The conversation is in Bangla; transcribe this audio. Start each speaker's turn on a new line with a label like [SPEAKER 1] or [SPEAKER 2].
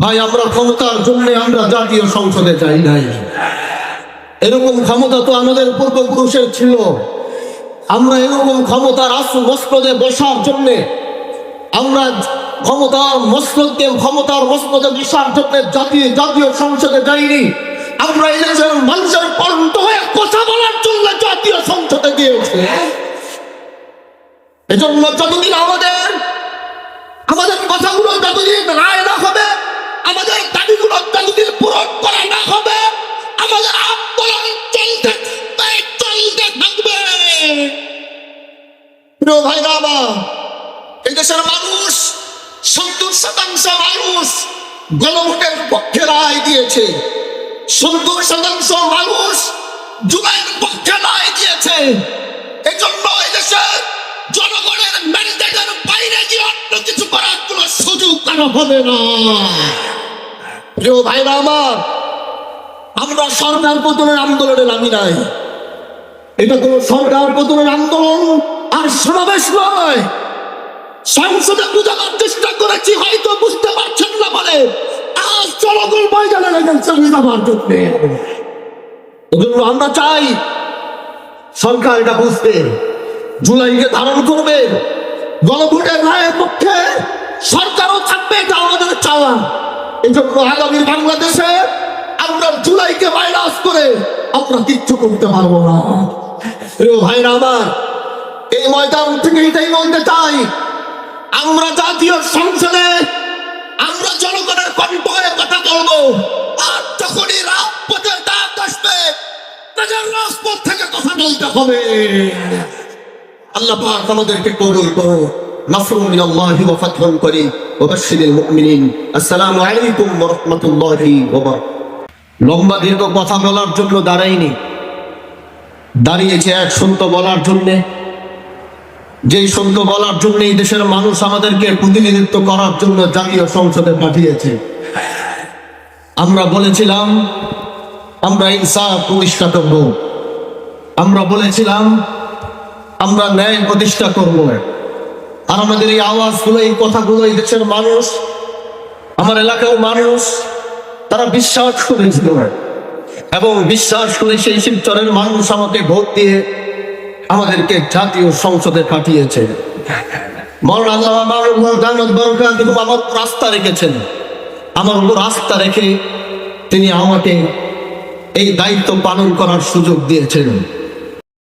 [SPEAKER 1] ভাই, আমরা ক্ষমতার জন্য আমরা জাতীয় সংসদে যাই নাই। এরকম ক্ষমতা তো আমাদের পূর্বপুরুষের ছিল। আমরা এরকম ক্ষমতার আসল মসনদে বসার জন্য আমরা ক্ষমতার মসনদে বসার জন্য জাতীয় সংসদে যাইনি। আমরা এই দেশের মানুষের কণ্ঠ হয়ে কথা বলার জন্য জাতীয় সংসদে গিয়েছি। এজন্য যতদিন আমাদের কথাগুলো যতদিন রায় না হবে, আমাদের দাবিগুলো যতদিন পূরণ করা না হবে, আমাদের আন্দোলন চলতে থাকবে। প্রিয় ভাইরা আমার, এই দেশের মানুষ ৭০% মানুষ গণভোটের পক্ষে রায় দিয়েছে। ৭০% মানুষ জুলাইয়ের পক্ষে রায় দিয়েছে। এই জন্য এই দেশের জনগণের ম্যান্ডেটের বাইরে গিয়ে অন্য কিছু করার কোন সুযোগ কারো হবে না। প্রিয় ভাইরা আমার, আমরা সরকার পতনের আন্দোলনে নামি নাই। এটা কোন সরকার পতনের আন্দোলন আর সমাবেশ নয়। সংসদে বোঝানোর চেষ্টা করেছি, হয়তো বুঝতে পারছেন না বলে আজ জনগণ ময়দানে লেগেছে বুঝাবার জন্য। এজন্য আমরা চাই সরকার এটা বুঝবে, জুলাইকে ধারণ করবে, গণভোটের রায়ের পক্ষে সরকারও থাকবে, এটা আমাদের চাওয়া। এই জন্য আগামী বাংলাদেশে আমরা জুলাইকে মাইনাস করে আমরা কিচ্ছু করতে পারবো না। প্রিয় ভাইরা আমার, এই ময়দান থেকে এটাই বলতে চাই, আমরা জাতীয় সংসদে আমরা জনগণের কণ্ঠ হয়ে কথা বলবো। আর যখনই রাজপথের ডাক আসবে, তাদের রাজপথ থেকে কথা বলতে হবে। আল্লাহ পাক আমাদেরকে কবুল করো। নাসরুম মিনাল্লাহি ওয়া ফাতহুন করিম ওয়া বাশশিরিল মুমিনিন। আসসালামু আলাইকুম ওয়া রাহমাতুল্লাহি ওয়া বারাকাতুহু। লম্বা দীর্ঘ কথা বলার জন্য দাঁড়াইনি, দাঁড়িয়েছে এক সত্য বলার জন্য। যেই সত্য বলার জন্য এই দেশের মানুষ আমাদেরকে প্রতিনিধিত্ব করার জন্য জাতীয় সংসদে পাঠিয়েছে। আমরা বলেছিলাম আমরা ইনসাফ প্রতিষ্ঠা করব, আমরা বলেছিলাম আমরা ন্যায় প্রতিষ্ঠা করব। আর আমাদের এই আওয়াজগুলো, এই কথাগুলো এই দেশের মানুষ, আমার এলাকার মানুষ, তারা বিশ্বাস করেছিল এবং বিশ্বাস করে সেই শিবচরের মানুষ আমাকে ভোট দিয়ে আমাদেরকে জাতীয় সংসদে পাঠিয়েছে। আমার রাস্তা রেখেছেন, আমার উপর রাস্তা রেখে তিনি আমাকে এই দায়িত্ব পালন করার সুযোগ দিয়েছেন।